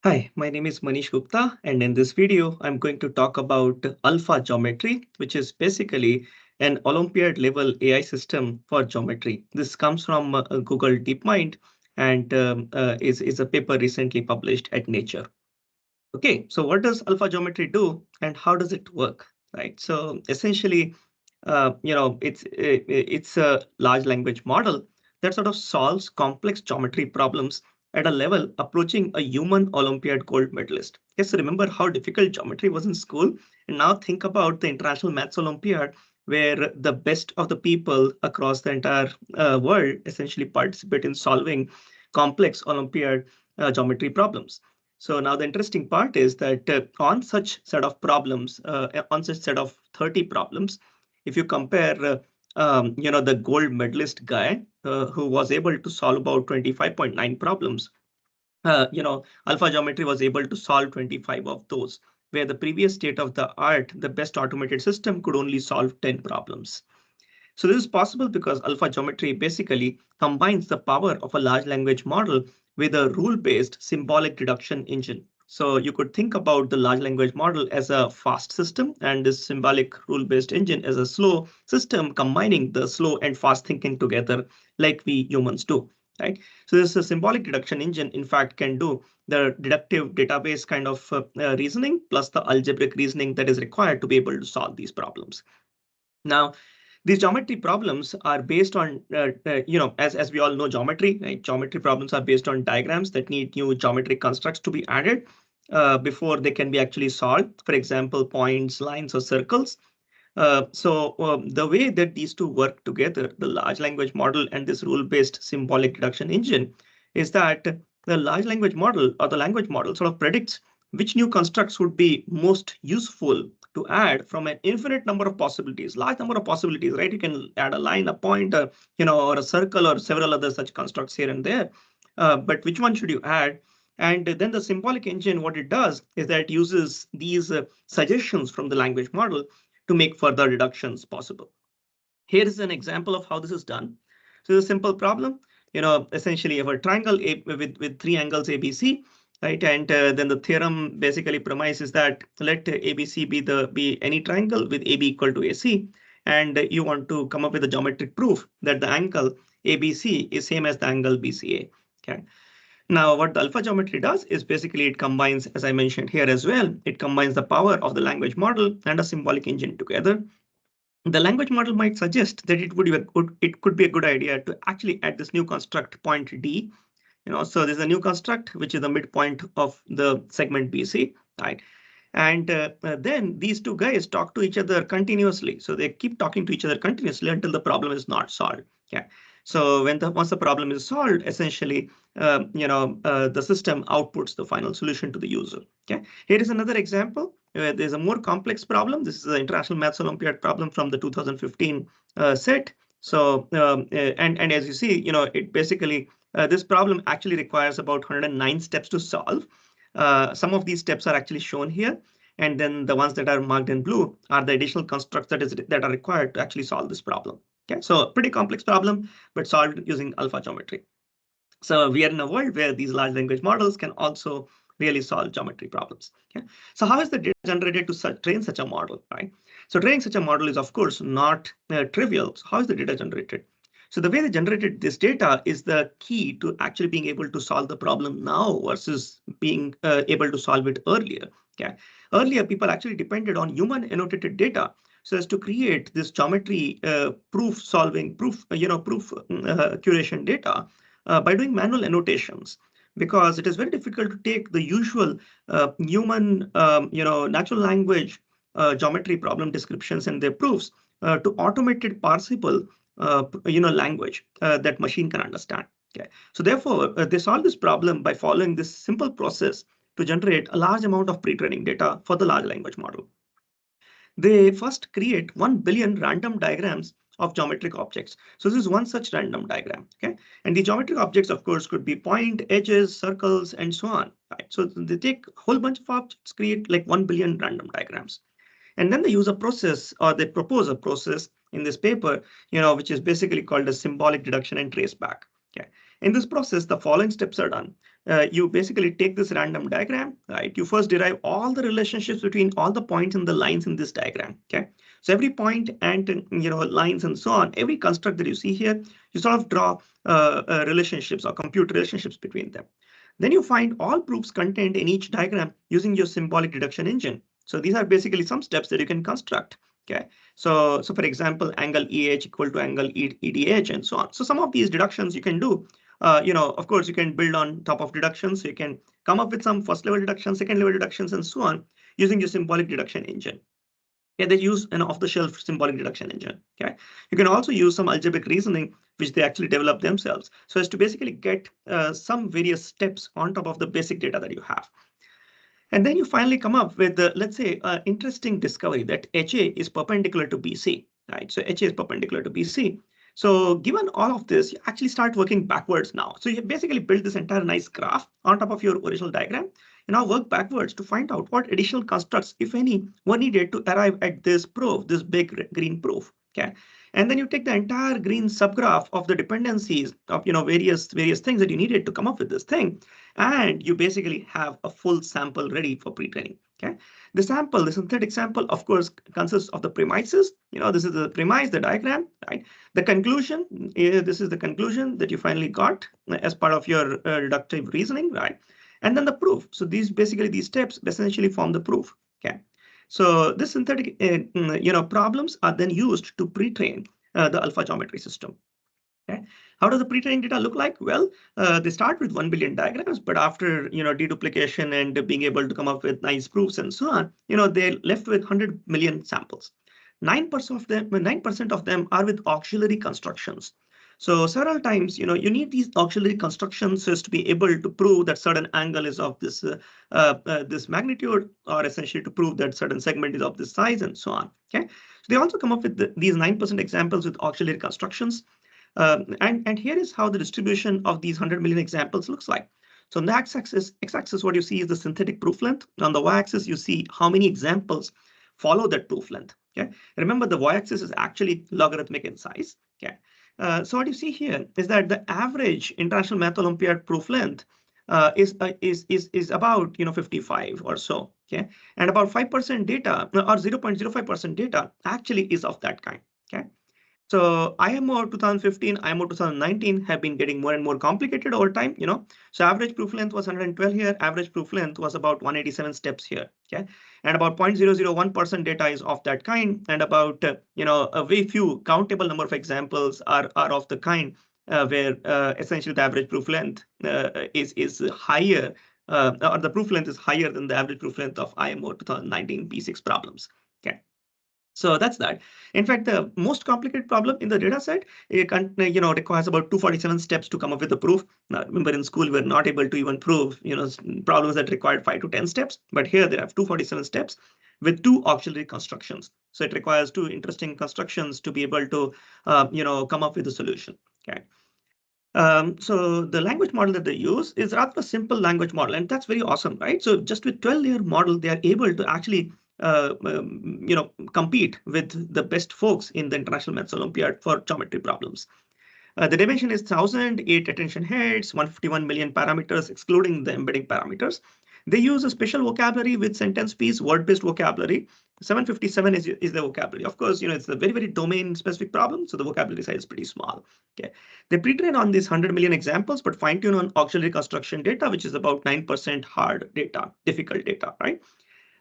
Hi, my name is Manish Gupta, and in this video, I'm going to talk about AlphaGeometry, which is basically an Olympiad-level AI system for geometry. This comes from Google DeepMind and is a paper recently published at Nature. Okay, so what does AlphaGeometry do and how does it work, right? So essentially, it's a large language model that sort of solves complex geometry problems at a level approaching a human Olympiad gold medalist. Yes, remember how difficult geometry was in school? And now think about the International Maths Olympiad, where the best of the people across the entire world essentially participate in solving complex Olympiad geometry problems. So now the interesting part is that on such set of problems, on such set of 30 problems, if you compare, the gold medalist guy who was able to solve about 25.9 problems, Alpha Geometry was able to solve 25 of those, where the previous state of the art, the best automated system could only solve 10 problems. So this is possible because Alpha Geometry basically combines the power of a large language model with a rule-based symbolic deduction engine. So you could think about the large language model as a fast system and this symbolic rule-based engine as a slow system, combining the slow and fast thinking together like we humans do. Right. So this is a symbolic deduction engine, in fact, can do the deductive database kind of reasoning plus the algebraic reasoning that is required to be able to solve these problems. Now, these geometry problems are based on, as we all know, geometry, right? Geometry problems are based on diagrams that need new geometric constructs to be added before they can be actually solved. For example, points, lines, or circles. The way that these two work together, the large language model and this rule-based symbolic deduction engine, is that the large language model or the language model sort of predicts which new constructs would be most useful to add from an infinite number of possibilities, large number of possibilities, right? You can add a line, a point, or a circle, or several other such constructs here and there. But which one should you add? And then the symbolic engine, what it does is that it uses these suggestions from the language model to make further deductions possible. Here is an example of how this is done. So it's a simple problem. Essentially you have a triangle with three angles ABC, right? And then the theorem basically premises that let ABC be any triangle with AB equal to AC. And you want to come up with a geometric proof that the angle ABC is same as the angle BCA. Okay. Now, what the alpha geometry does is basically it combines, as I mentioned here as well, it combines the power of the language model and a symbolic engine together. The language model might suggest that it could be a good idea to actually add this new construct point D. So there's a new construct which is the midpoint of the segment BC, right? And then these two guys talk to each other continuously. So they keep talking to each other continuously until the problem is not solved. Yeah. So once the problem is solved, essentially, the system outputs the final solution to the user. Okay. Here is another example. There's a more complex problem. This is the International Maths Olympiad problem from the 2015 set. So and as you see, it basically this problem actually requires about 109 steps to solve. Some of these steps are actually shown here. And then the ones that are marked in blue are the additional constructs that are required to actually solve this problem. Okay, so pretty complex problem, but solved using alpha geometry. So we are in a world where these large language models can also really solve geometry problems. Okay? So how is the data generated to train such a model, right? So training such a model is, of course, not trivial. So how is the data generated? So the way they generated this data is the key to actually being able to solve the problem now versus being able to solve it earlier. Okay? Earlier, people actually depended on human annotated data so as to create this geometry proof curation data by doing manual annotations, because it is very difficult to take the usual human, natural language geometry problem descriptions and their proofs to automated parsable, language that machine can understand. Okay, so therefore they solve this problem by following this simple process to generate a large amount of pre-training data for the large language model. They first create 1 billion random diagrams of geometric objects. So this is one such random diagram. Okay, and the geometric objects, of course, could be point, edges, circles, and so on. Right? So they take a whole bunch of objects, create like 1 billion random diagrams. And then they use a process, or they propose a process in this paper, which is basically called a symbolic deduction and traceback. Okay. In this process, the following steps are done. You basically take this random diagram, right? You first derive all the relationships between all the points and the lines in this diagram. Okay. So every point and lines and so on, every construct that you see here, you sort of draw relationships or compute relationships between them. Then you find all proofs contained in each diagram using your symbolic deduction engine. So these are basically some steps that you can construct. Okay, so for example, angle EH equal to angle EDH and so on. So some of these deductions you can do. Of course, you can build on top of deductions. So you can come up with some first level deductions, second level deductions, and so on using your symbolic deduction engine. Yeah, they use an off-the-shelf symbolic deduction engine. Okay, you can also use some algebraic reasoning, which they actually develop themselves, so as to basically get some various steps on top of the basic data that you have. And then you finally come up with, let's say, an interesting discovery that HA is perpendicular to BC, right? So HA is perpendicular to BC. So given all of this, you actually start working backwards now. So you basically build this entire nice graph on top of your original diagram. You now work backwards to find out what additional constructs, if any, were needed to arrive at this proof, this big green proof. Okay. And then you take the entire green subgraph of the dependencies of various things that you needed to come up with this thing, and you basically have a full sample ready for pre-training. Okay, the synthetic sample, of course, consists of the premises. This is the premise, the diagram, right? The conclusion, this is the conclusion that you finally got as part of your deductive reasoning, right? And then the proof. So these steps essentially form the proof. Okay. So this synthetic, problems are then used to pre-train the AlphaGeometry system. Okay. How does the pre-training data look like? Well, they start with 1 billion diagrams, but after deduplication and being able to come up with nice proofs and so on, they're left with 100 million samples. 9% of them are with auxiliary constructions. So several times, you need these auxiliary constructions to be able to prove that certain angle is of this this magnitude, or essentially to prove that certain segment is of this size and so on. Okay, so they also come up with these 9% examples with auxiliary constructions. And here is how the distribution of these 100 million examples looks like. So on the x-axis, what you see is the synthetic proof length. On the y-axis, you see how many examples follow that proof length. Okay, remember the y-axis is actually logarithmic in size. Okay, so what you see here is that the average International Math Olympiad proof length is about 55 or so. Okay, and about 5% data or 0.05% data actually is of that kind. Okay. So IMO 2015, IMO 2019 have been getting more and more complicated over time, So average proof length was 112 here. Average proof length was about 187 steps here. Okay. And about 0.001% data is of that kind. And about, a very few countable number of examples are of the kind where essentially the average proof length is higher, or the proof length is higher than the average proof length of IMO 2019 P6 problems. Okay. So that's that. In fact, the most complicated problem in the data set, it requires about 247 steps to come up with the proof. Now, remember in school, we were not able to even prove, problems that required 5 to 10 steps. But here they have 247 steps with 2 auxiliary constructions. So it requires 2 interesting constructions to be able to, come up with a solution. Okay. So the language model that they use is rather a simple language model, and that's very awesome, right? So just with 12-layer model, they are able to actually compete with the best folks in the International Maths Olympiad for geometry problems. The dimension is 1,000, 8 attention heads, 151 million parameters, excluding the embedding parameters. They use a special vocabulary with sentence piece, word-based vocabulary. 757 is the vocabulary. Of course, it's a very, very domain-specific problem, so the vocabulary size is pretty small. Okay, they pre-train on these 100 million examples, but fine-tune on auxiliary construction data, which is about 9% hard data, difficult data, right?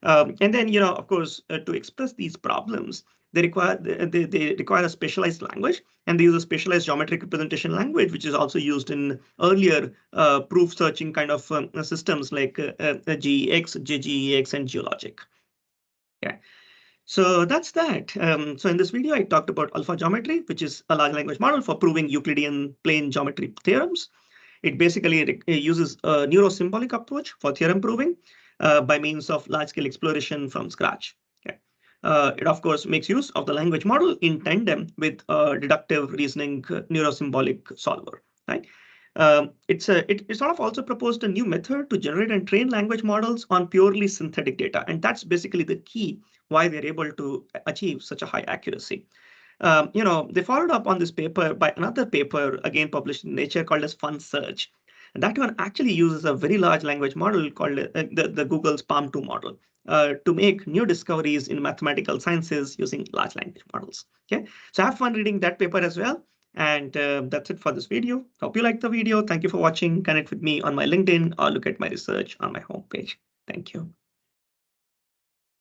And then, of course, to express these problems, they require a specialized language, and they use a specialized geometric representation language, which is also used in earlier proof searching kind of systems like GEX, JGEX, and Geologic. Okay. So that's that. So in this video, I talked about AlphaGeometry, which is a large language model for proving Euclidean plane geometry theorems. It basically uses a neuro-symbolic approach for theorem proving by means of large-scale exploration from scratch. Okay. It, of course, makes use of the language model in tandem with a deductive reasoning neuro-symbolic solver. Right? It sort of also proposed a new method to generate and train language models on purely synthetic data. And that's basically the key why they're able to achieve such a high accuracy. They followed up on this paper by another paper, again published in Nature, called as Fun Search. And that one actually uses a very large language model called the Google's Palm 2 model to make new discoveries in mathematical sciences using large language models. Okay, so have fun reading that paper as well. And that's it for this video. Hope you liked the video. Thank you for watching. Connect with me on my LinkedIn or look at my research on my homepage. Thank you.